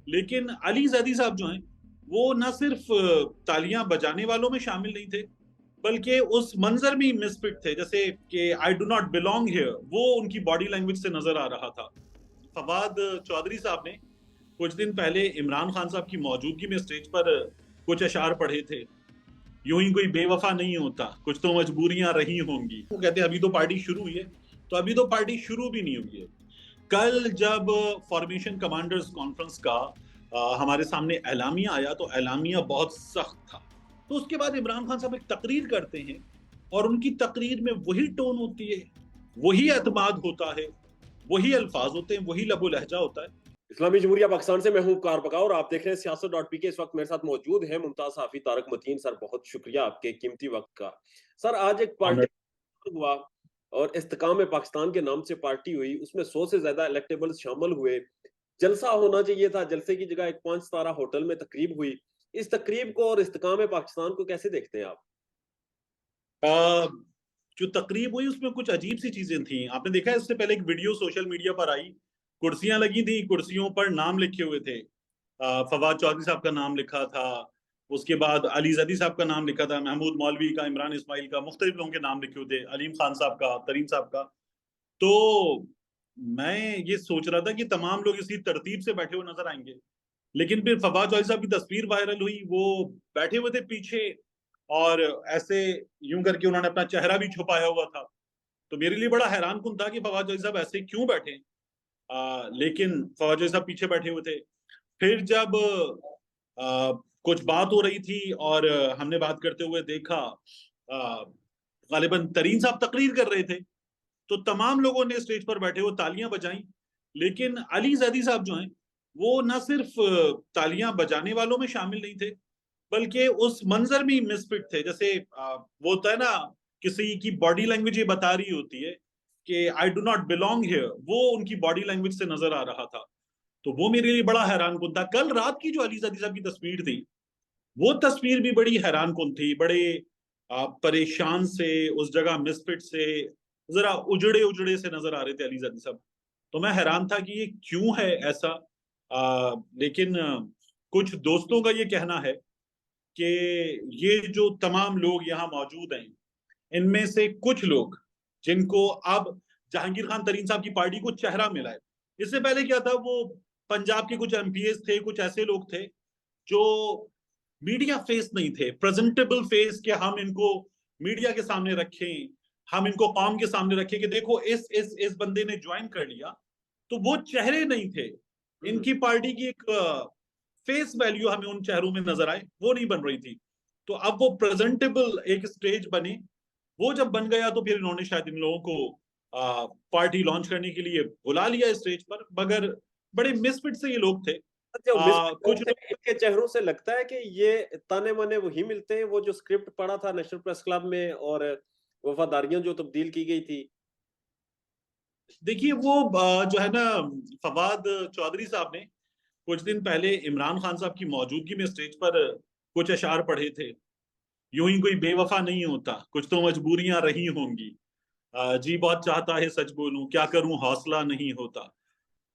लेकिन अली जैदी साहब जो हैं वो न सिर्फ तालियां बजाने वालों में शामिल नहीं थे, बल्कि उस मंजर में ही मिसफिट थे, जैसे कि I do not belong here, वो उनकी बॉडी लैंग्वेज से नजर आ रहा था। फवाद चौधरी साहब ने कुछ दिन पहले इमरान खान साहब की मौजूदगी में स्टेज पर कुछ अशार पढ़े थे। यूं ही कोई बेवफा नहीं होता, कुछ तो मजबूरियां रही होंगी। वो कहते हैं अभी तो पार्टी शुरू हुई है, तो अभी तो पार्टी शुरू भी नहीं हुई है। कल जब फॉर्मेशन कमांडर्स कॉन्फ्रेंस का हमारे सामने एलामिया आया तो एलामिया बहुत सख्त था। तो उसके बाद इमरान खान साहब एक तकरीर करते हैं और उनकी तकरीर में वही टोन होती है, वही एतमाद होता है, वही अल्फाज होते हैं, वही लबो लहजा होता है। इस्लामी जमहूरिया पाकिस्तान से मैं हूं कार बका और आप देख रहे हैं सियासत.पी के। इस वक्त मेरे साथ मौजूद है मुमताज हाफी तारक मतीन। सर बहुत शुक्रिया आपके कीमती वक्त का। सर आज एक पार्टी हुआ और इस्तेकाम पाकिस्तान के नाम से पार्टी हुई, उसमें 100 से ज्यादा इलेक्टेबल शामिल हुए। जलसा होना चाहिए था, जलसे की जगह एक 5 सितारा होटल में तकरीब हुई। इस तकरीब को और इस्तेकाम पाकिस्तान को कैसे देखते हैं आप? जो तकरीब हुई उसमें कुछ अजीब सी चीजें थी। आपने देखा है इससे पहले एक वीडियो सोशल मीडिया पर आई, कुर्सियां लगी थी, कुर्सियों पर नाम लिखे हुए थे। फवाद चौधरी साहब का नाम लिखा था, उसके बाद अली जदी साहब का नाम लिखा था, महमूद मौलवी का, इमरान इस्माइल का, मुख्तलिफ लोगों के नाम लिखे हुए थे, अलीम खान साहब का, तरीन साहब का। तो मैं ये सोच रहा था कि तमाम लोग इसी तरतीब से बैठे हुए नजर आएंगे, लेकिन फिर फवाद चौधरी साहब की तस्वीर वायरल हुई, वो बैठे हुए थे पीछे और ऐसे यूं करके उन्होंने अपना चेहरा भी छुपाया हुआ था। तो मेरे लिए बड़ा हैरान कुन था कि फवाद चौधरी साहब ऐसे क्यों बैठे। लेकिन फवाद चौधरी साहब पीछे बैठे हुए थे। फिर जब कुछ बात हो रही थी और हमने बात करते हुए देखा, गालिबन तरीन साहब तकरीर कर रहे थे, तो तमाम लोगों ने स्टेज पर बैठे हुए तालियां बजाई। लेकिन अली जैदी साहब जो हैं वो न सिर्फ तालियां बजाने वालों में शामिल नहीं थे, बल्कि उस मंजर में ही मिसफिट थे। जैसे वो होता है ना, किसी की बॉडी लैंग्वेज ये बता रही होती है कि I do not belong here, वो उनकी बॉडी लैंग्वेज से नजर आ रहा था। तो वो मेरे लिए बड़ा हैरान कुन था। कल रात की जो अली जदी साहब की तस्वीर थी, वो तस्वीर भी बड़ी हैरान कुन थी। बड़े परेशान से, उस जगह मिसफिट से, जरा उजड़े उजड़े से नजर आ रहे थे अली जदी साहब। तो मैं हैरान था कि ये क्यों है ऐसा। लेकिन कुछ दोस्तों का ये कहना है कि ये जो तमाम लोग यहाँ मौजूद हैं, इनमें से कुछ लोग जिनको अब जहांगीर खान तरीन साहब की पार्टी को चेहरा मिला है। इससे पहले क्या था, वो पंजाब के कुछ एमपीएस थे, कुछ ऐसे लोग थे जो मीडिया फेस नहीं थे, प्रेजेंटेबल फेस, के हम इनको मीडिया के सामने रखें, हम इनको कौम के सामने रखें कि देखो इस बंदे ने ज्वाइन कर लिया। तो वो चेहरे नहीं थे। इनकी पार्टी की एक फेस वैल्यू हमें उन चेहरों में नजर आए, वो नहीं बन रही थी। तो अब वो प्रेजेंटेबल एक स्टेज बने, वो जब बन गया तो फिर इन्होंने शायद इन लोगों को पार्टी लॉन्च करने के लिए बुला लिया स्टेज पर। मगर बड़े मिसफिट से ये लोग थे। जो कुछ मिसफिट लोग, के चेहरों से लगता है कि ये ताने माने वही मिलते हैं, वो जो स्क्रिप्ट पढ़ा था नेशनल प्रेस क्लब में और वफादारियां जो तब्दील की गई थी। देखिए वो जो है ना, फवाद चौधरी साहब ने कुछ दिन पहले इमरान खान साहब की मौजूदगी में स्टेज पर कुछ अशार पढ़े थे। यूं ही कोई बेवफा नहीं होता, कुछ तो मजबूरियां रही होंगी। जी बहुत चाहता है सच बोलूं, क्या करूं हौसला नहीं होता।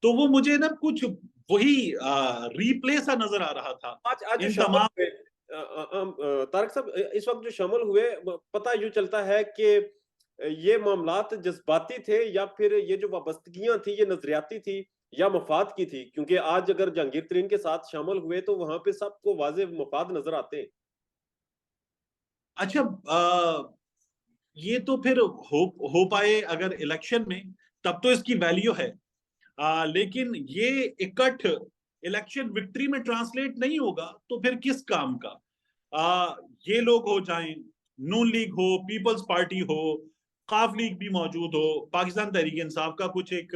तो वो मुझे ना कुछ वही रीप्ले सा नजर आ रहा था आज आज जो इन शामिल तमाम। हुए तारक साहब, इस वक्त जो शामिल हुए, पता यूं चलता है कि ये मामलात जज्बाती थे या फिर ये जो वाबस्तगियां थी ये नजरियाती थी या मफाद की थी? क्योंकि आज अगर जहांगीर तरीन के साथ शामिल हुए तो वहां पे सबको वाजे मफाद नजर आते हैं। अच्छा, ये तो फिर हो पाए अगर इलेक्शन में, तब तो इसकी वैल्यू है। लेकिन ये इकट्ठ इलेक्शन विक्ट्री में ट्रांसलेट नहीं होगा तो फिर किस काम का। ये लोग हो जाएं, नून लीग हो, पीपल्स पार्टी हो, काफ लीग भी मौजूद हो, पाकिस्तान तहरीक इंसाफ का कुछ एक,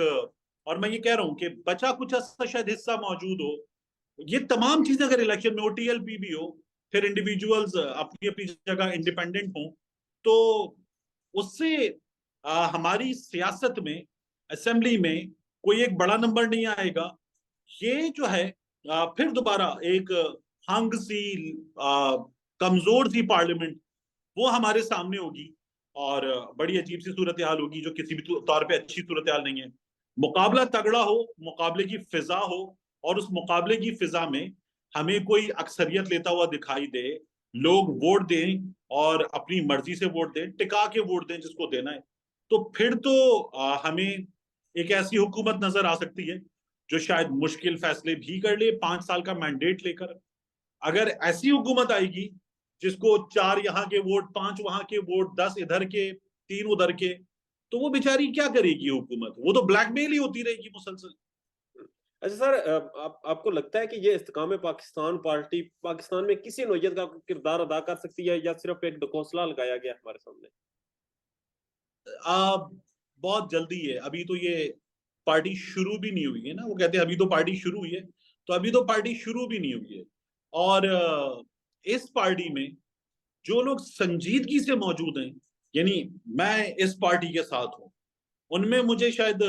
और मैं ये कह रहा हूं कि बचा कुछ सा शायद हिस्सा मौजूद हो। ये तमाम चीजें अगर इलेक्शन में हो, टीएलपी भी हो, फिर इंडिविजुअल्स अपनी अपनी जगह इंडिपेंडेंट हो, तो उससे हमारी सियासत में, असेंबली में कोई एक बड़ा नंबर नहीं आएगा। ये जो है फिर दोबारा एक हंग सी, कमजोर सी पार्लियामेंट, वो हमारे सामने होगी और बड़ी अजीब सी सूरत हाल होगी, जो किसी भी तौर पे अच्छी सूरत हाल नहीं है। मुकाबला तगड़ा हो, मुकाबले की फिजा हो, और उस मुकाबले की फिजा में हमें कोई अक्सरियत लेता हुआ दिखाई दे, लोग वोट दें और अपनी मर्जी से वोट दें, टिका के वोट दें जिसको देना है, तो फिर तो हमें एक ऐसी हुकूमत नजर आ सकती है जो शायद मुश्किल फैसले भी कर ले 5 साल का मैंडेट लेकर। अगर ऐसी हुकूमत आएगी जिसको 4 यहाँ के वोट, 5 वहां के वोट, 10 इधर के, 3 उधर के, तो वो बेचारी क्या करेगी हुकूमत? वो तो ब्लैकमेल ही होती रहेगी मुसलसल। अच्छा सर, आपको लगता है कि ये इस्तेकाम पाकिस्तान पार्टी पाकिस्तान में किसी नौयत का किरदार अदा कर सकती है, या सिर्फ एक ढकोसला लगाया गया हमारे सामने? बहुत जल्दी है, अभी तो ये पार्टी शुरू भी नहीं हुई है ना, वो कहते हैं अभी तो पार्टी शुरू हुई है, तो अभी तो पार्टी शुरू भी नहीं हुई है। और इस पार्टी में जो लोग संजीदगी से मौजूद हैं, यानी मैं इस पार्टी के साथ हूं, उनमें मुझे शायद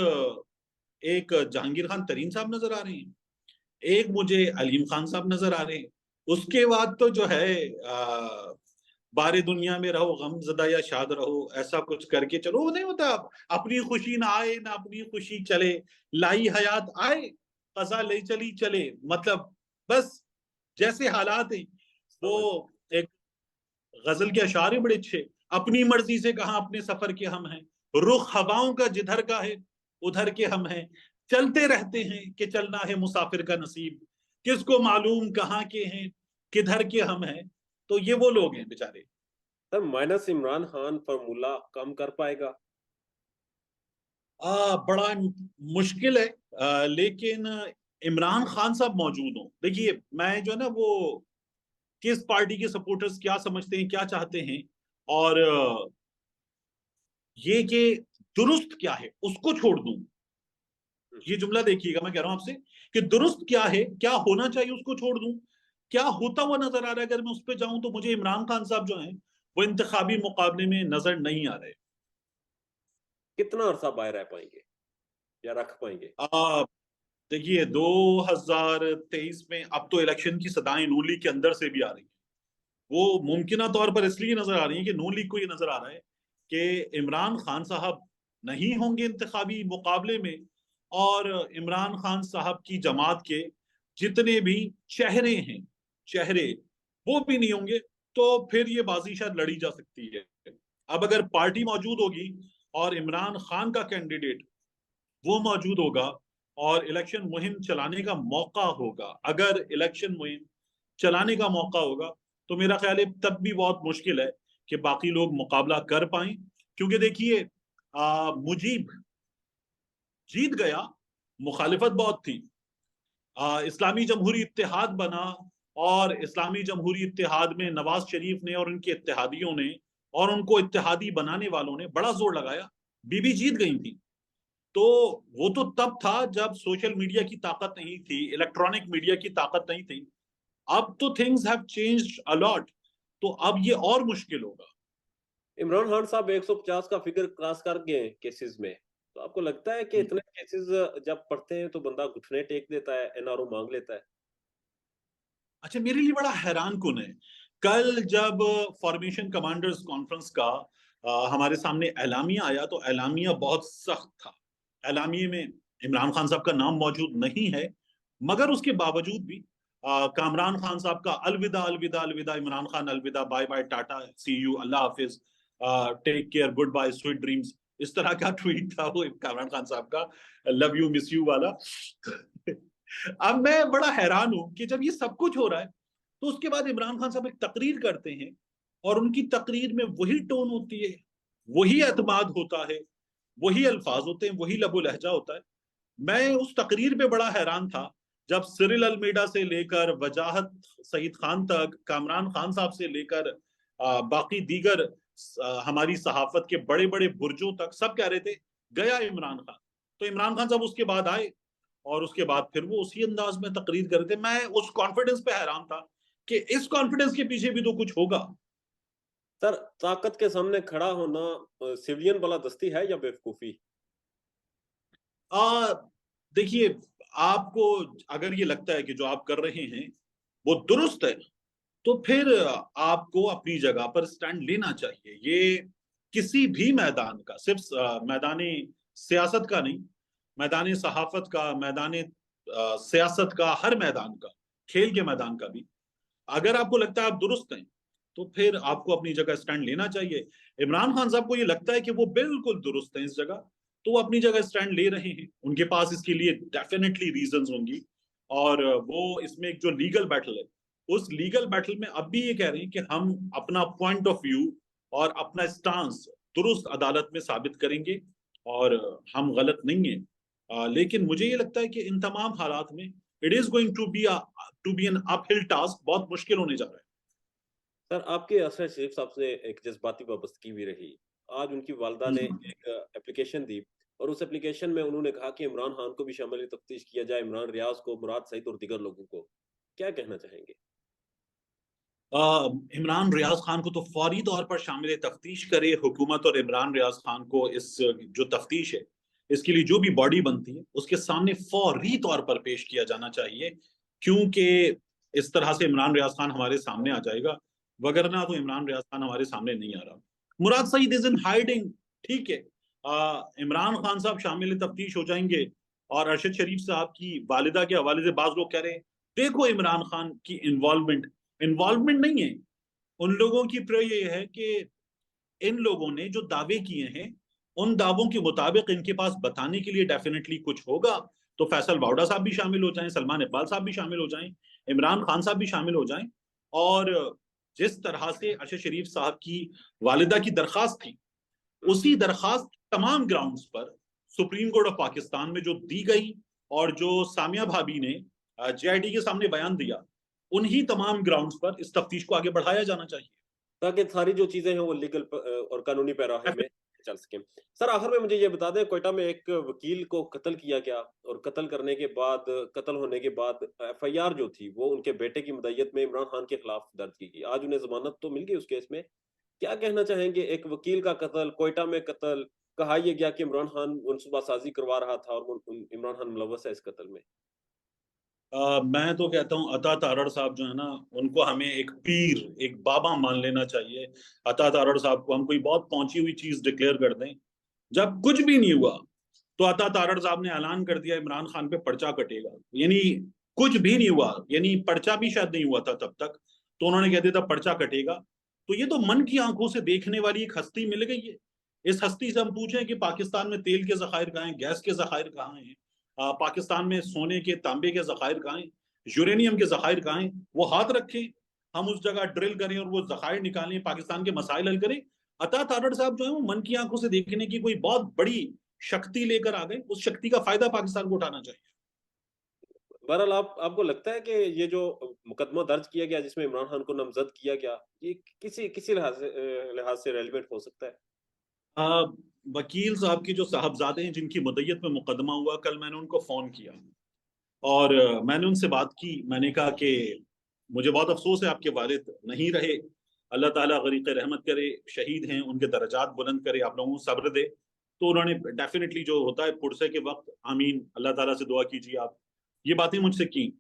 एक जहांगीर खान तरीन साहब नजर आ रहे हैं, एक मुझे अलीम खान साहब नजर आ रहे हैं। उसके बाद तो जो है बारे दुनिया में रहो गमजदा या शाद रहो, ऐसा कुछ करके चलो, वो नहीं होता, अपनी खुशी ना आए ना अपनी खुशी चले, लाई हयात आए कजा ले चली चले, मतलब बस जैसे हालात हैं। वो एक गजल के अशार है बड़े अच्छे, अपनी मर्जी से कहा अपने सफर के हम हैं, रुख हवाओं का जिधर का है उधर के हम हैं, चलते रहते हैं कि चलना है मुसाफिर का नसीब, किसको मालूम कहाँ के हैं किधर के हम हैं। तो ये वो लोग हैं बेचारे। Sir, minus Imran Khan formula काम कर पाएगा? बड़ा मुश्किल है, लेकिन इमरान खान साहब मौजूद हो, देखिए मैं जो है ना वो किस पार्टी के सपोर्टर्स क्या समझते हैं क्या चाहते हैं, और ये कि दुरुस्त क्या है उसको छोड़ दूं, ये जुमला देखिएगा मैं कह रहा हूं आपसे कि दुरुस्त क्या है, क्या होना चाहिए उसको छोड़ दूं, क्या होता हुआ नजर आ रहा है अगर मैं उस पर जाऊं, तो मुझे इमरान खान साहब जो हैं वो इंतखाबी मुकाबले में नजर नहीं आ रहे। कितना अरसा बाहर रह पाएंगे या रख पाएंगे? देखिए 2023 में अब तो इलेक्शन की सदाएं नून लीग के अंदर से भी आ रही हैं, वो मुमकिन तौर पर इसलिए नजर आ रही है कि नून लीग को ये नजर आ रहा है कि इमरान खान साहब नहीं होंगे इंतखाबी मुकाबले में, और इमरान खान साहब की जमात के जितने भी चेहरे हैं, चेहरे वो भी नहीं होंगे, तो फिर ये बाजी शायद लड़ी जा सकती है। अब अगर पार्टी मौजूद होगी और इमरान खान का कैंडिडेट वो मौजूद होगा और इलेक्शन मुहिम चलाने का मौका होगा, अगर इलेक्शन मुहिम चलाने का मौका होगा, तो मेरा ख्याल है तब भी बहुत मुश्किल है कि बाकी लोग मुकाबला कर पाए। क्योंकि देखिए मुजीब जीत गया, मुखालिफत बहुत थी, इस्लामी जमहूरी इत्तेहाद बना, और इस्लामी जमहूरी इत्तेहाद में नवाज शरीफ ने और उनके इत्तेहादियों ने और उनको इत्तेहादी बनाने वालों ने बड़ा जोर लगाया, बीबी जीत गई थी। तो वो तो तब था जब सोशल मीडिया की ताकत नहीं थी, इलेक्ट्रॉनिक मीडिया की ताकत नहीं थी। अब तो things have changed a lot, तो अब ये और मुश्किल होगा। इमरान खान साहब 150 का फिगर क्रॉस कर गए केसेस में, तो आपको लगता है कि इतने केसेस जब पढ़ते हैं तो बंदा घुटने टेक देता है, एनआरओ मांग लेता है? अच्छा, मेरे लिए बड़ा हैरान कुन है, कल जब फॉर्मेशन कमांडर्स कॉन्फ्रेंस का हमारे सामने एलामिया आया, तो एलामिया बहुत सख्त था। एलामिया में इमरान खान साहब का नाम मौजूद नहीं है, मगर उसके बावजूद भी कामरान खान साहब का अलविदा अलविदा अलविदा, इमरान खान अलविदा, bye bye tata see you अल्लाह हाफिज, take care good bye sweet dreams, इस तरह का ट्वीट था वो कामरान खान साहब का, लव यू मिस यू वाला। अब मैं बड़ा हैरान हूं कि जब ये सब कुछ हो रहा है, तो उसके बाद इमरान खान साहब एक तकरीर करते हैं, और उनकी तकरीर में वही टोन होती है, वही एतमाद होता है, वही अल्फाज होते हैं, वही लबो लहजा होता है। मैं उस तकरीर पे बड़ा हैरान था, जब सिरिल अलमेडा से लेकर वजाहत सईद खान तक, कामरान खान साहब से लेकर बाकी दीगर हमारी सहाफत के बड़े बड़े बुर्जों तक सब कह रहे थे गया इमरान खान। तो इमरान खान साहब उसके बाद आए, और उसके बाद फिर वो उसी अंदाज में तकरीर कर रहे थे। मैं उस कॉन्फिडेंस पे हैरान था कि इस कॉन्फिडेंस के पीछे भी तो कुछ होगा। सर, ताकत के सामने खड़ा होना सिविलियन बालादस्ती है या बेवकूफी? आ देखिए, आपको अगर ये लगता है कि जो आप कर रहे हैं वो दुरुस्त है, तो फिर आपको अपनी जगह पर स्टैंड लेना चाहिए। ये किसी भी मैदान का, सिर्फ मैदान सियासत का नहीं, मैदान सहाफत का, मैदान सियासत का, हर मैदान का, खेल के मैदान का भी। अगर आपको लगता है आप दुरुस्त हैं तो फिर आपको अपनी जगह स्टैंड लेना चाहिए। इमरान खान साहब को ये लगता है कि वो बिल्कुल दुरुस्त हैं इस जगह, तो वो अपनी जगह स्टैंड ले रहे हैं। उनके पास इसके लिए डेफिनेटली रीजंस होंगी, और वो इसमें एक जो लीगल बैटल है, उस लीगल बैटल में अब भी ये कह रहे हैं कि हम अपना पॉइंट ऑफ व्यू और अपना स्टांस दुरुस्त अदालत में साबित करेंगे और हम गलत नहीं है। लेकिन मुझे ये लगता है कि इन तमाम हालात में it is going to be an uphill task, बहुत मुश्किल होने जा रहा है। सर, आपके असर शरीफ साहब से एक जज्बाती वाबस्तगी भी रही। आज उनकी वालदा ने एक एप्लीकेशन दी और उस एप्लीकेशन में उन्होंने कहा कि इमरान खान को भी शामिल तफ्तीश किया जाए, इमरान रियाज को, मुराद सईद और दीगर लोगों को। क्या कहना चाहेंगे? इमरान रियाज खान को तो फौरी तौर पर शामिल तफ्तीश करे हुकूमत, और इमरान रियाज खान को इस जो तफ्तीश है इसके लिए जो भी बॉडी बनती है उसके सामने फौरी तौर पर पेश किया जाना चाहिए, क्योंकि इस तरह से इमरान रियाज खान हमारे सामने आ जाएगा, वगरना तो इमरान रियाज खान हमारे सामने नहीं आ रहा। मुराद सईद इज इन हाइडिंग, ठीक है। इमरान खान साहब शामिल तफ्तीश हो जाएंगे, और अरशद शरीफ साहब की वालिदा के हवाले से बाज लोग कह रहे हैं देखो इमरान खान की इन्वॉल्वमेंट नहीं है। उन लोगों की प्रे ये है कि इन लोगों ने जो दावे किए हैं उन दावों के मुताबिक इनके पास बताने के लिए डेफिनेटली कुछ होगा, तो फैसल वावड़ा साहब भी शामिल हो जाएं, सलमान इकबाल साहब भी शामिल हो जाएं, इमरान खान साहब भी शामिल हो जाएं। और जिस तरह से अरशद शरीफ साहब की वालिदा की दरखास्त थी, उसी दरखास्त तमाम ग्राउंड्स पर सुप्रीम कोर्ट ऑफ पाकिस्तान में जो दी गई, और जो सामिया भाभी ने जेआईटी के सामने बयान दिया, उन्हीं तमाम ग्राउंड्स पर इस तफ्तीश को आगे बढ़ाया जाना चाहिए। ताकि सारी जो चीजें हैं वो लीगल और कानूनी पैराहे में चल सके। सर, आखिर में मुझे ये बता दें, क्वेटा में एक वकील को कत्ल किया गया और कत्ल करने के बाद, कत्ल होने के बाद एफआईआर जो थी वो उनके बेटे की मदय्यत में इमरान खान के खिलाफ दर्ज की गई। आज उन्हें जमानत तो मिल गई उस केस में। क्या कहना चाहेंगे? एक वकील का कत्ल, क्वेटा में कत्ल, कहा यह गया कि इमरान खान मनसूबासाजी करवा रहा था और इमरान खान मुलव्वस है इस कत्ल में। मैं तो कहता हूँ अता तारड़ साहब जो है ना, उनको हमें एक पीर, एक बाबा मान लेना चाहिए। अता तारड़ साहब को हम कोई बहुत पहुंची हुई चीज डिक्लेयर कर दें, जब कुछ भी नहीं हुआ तो अता तारड़ साहब ने ऐलान कर दिया इमरान खान पे पर्चा कटेगा, यानी कुछ भी नहीं हुआ, यानी पर्चा भी शायद नहीं हुआ था तब तक, तो उन्होंने कह दिया था पर्चा कटेगा। तो ये तो मन की आंखों से देखने वाली एक हस्ती मिल गई है। इस हस्ती से हम पूछें कि पाकिस्तान में तेल के जखायर कहाँ हैं, गैस के जखायर कहाँ हैं, पाकिस्तान में सोने के, तांबे के जखायर कहाँ हैं, यूरेनियम के जखायर कहाँ हैं, वो हाथ रखें, हम उस जगह ड्रिल करें और वो जखायर निकालें, पाकिस्तान के मसाइल हल करें। अता तारड़ साहब जो है वो मन की आंखों से देखने की कोई बहुत बड़ी शक्ति लेकर आ गए, उस शक्ति का फायदा पाकिस्तान को उठाना चाहिए। बहरहाल, आपको लगता है कि ये जो मुकदमा दर्ज किया गया जिसमें इमरान खान को नामजद किया गया, ये किसी किसी लिहाज से रेलिवेंट हो सकता है? आ, वकील साहब की जो साहबजादे हैं जिनकी मुद्दत में मुकदमा हुआ, कल मैंने उनको फोन किया और मैंने उनसे बात की। मैंने कहा कि मुझे बहुत अफसोस है आपके वालिद नहीं रहे, अल्लाह ताला गरीक़ रहमत करे, शहीद हैं, उनके दर्जात बुलंद करे, आप लोगों को सब्र दे। तो उन्होंने डेफिनेटली जो होता है पुरसे के वक्त आमीन, अल्लाह ताला से दुआ कीजिए आप, ये बातें मुझसे की।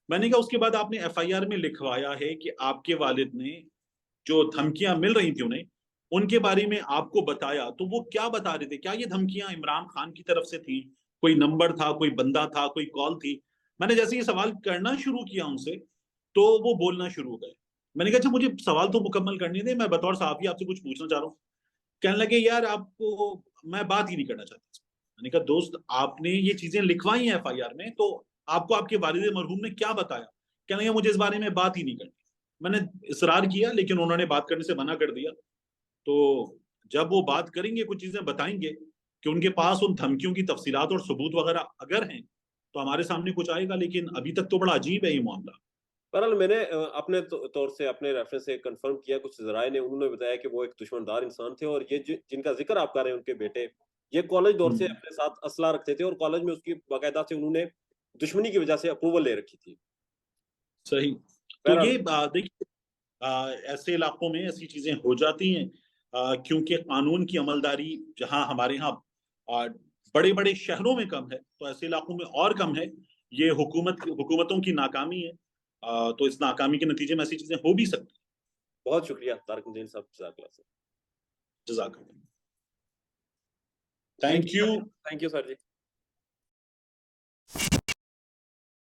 मैंने कहा उसके बाद आपने एफआईआर में लिखवाया है कि आपके वालिद ने जो धमकियां मिल रही थी उन्हें, उनके बारे में आपको बताया, तो वो क्या बता रहे थे? क्या ये धमकियां इमरान खान की तरफ से थी? कोई नंबर था, कोई बंदा था, कोई कॉल थी? मैंने जैसे ये सवाल करना शुरू किया उनसे, तो वो बोलना शुरू हो गए। मैंने कहा अच्छा मुझे सवाल तो मुकम्मल करने दे, मैं बतौर साहबी आपसे कुछ पूछना चाह रहा हूँ। कहने लगे यार आपको मैं बात ही नहीं करना चाहता। मैंने कहा दोस्त आपने ये चीजें लिखवाई हैं एफआईआर में, तो आपको आपके वालिद मरहूम ने क्या बताया? कहने लगे मुझे इस बारे में बात ही नहीं करनी। मैंने इसरार किया लेकिन उन्होंने बात करने से मना कर दिया। तो जब वो बात करेंगे, कुछ चीजें बताएंगे कि उनके पास उन धमकियों की तफसीलात और सबूत वगैरह अगर हैं, तो हमारे सामने कुछ आएगा। लेकिन अभी तक तो बड़ा अजीब है ये मामला। बहरहाल, मैंने अपने तौर से, अपने रेफरेंस से कंफर्म किया, कुछ ज़राए ने उन्होंने बताया कि वो एक दुश्मनदार इंसान थे और ये जिनका जिक्र आप कर रहे हैं, उनके बेटे, ये कॉलेज दौर से अपने साथ असला रखते थे और कॉलेज में उसकी बाकायदा से उन्होंने दुश्मनी की वजह से अप्रूवल ले रखी थी। सही। तो बहरहाल, ये देखिए ऐसे इलाकों में ऐसी चीजें हो जाती हैं, क्योंकि कानून की अमलदारी जहां हमारे यहाँ बड़े बड़े शहरों में कम है, तो ऐसे इलाकों में और कम है। ये हुकूमतों की नाकामी है। तो इस नाकामी के नतीजे में ऐसी चीजें हो भी सकती बहुत शुक्रिया तारिक साहब, जज़ाकल्लाह सर। हैं। जज़ाकल्लाह। Thank thank you you. Sir, thank you sir ji.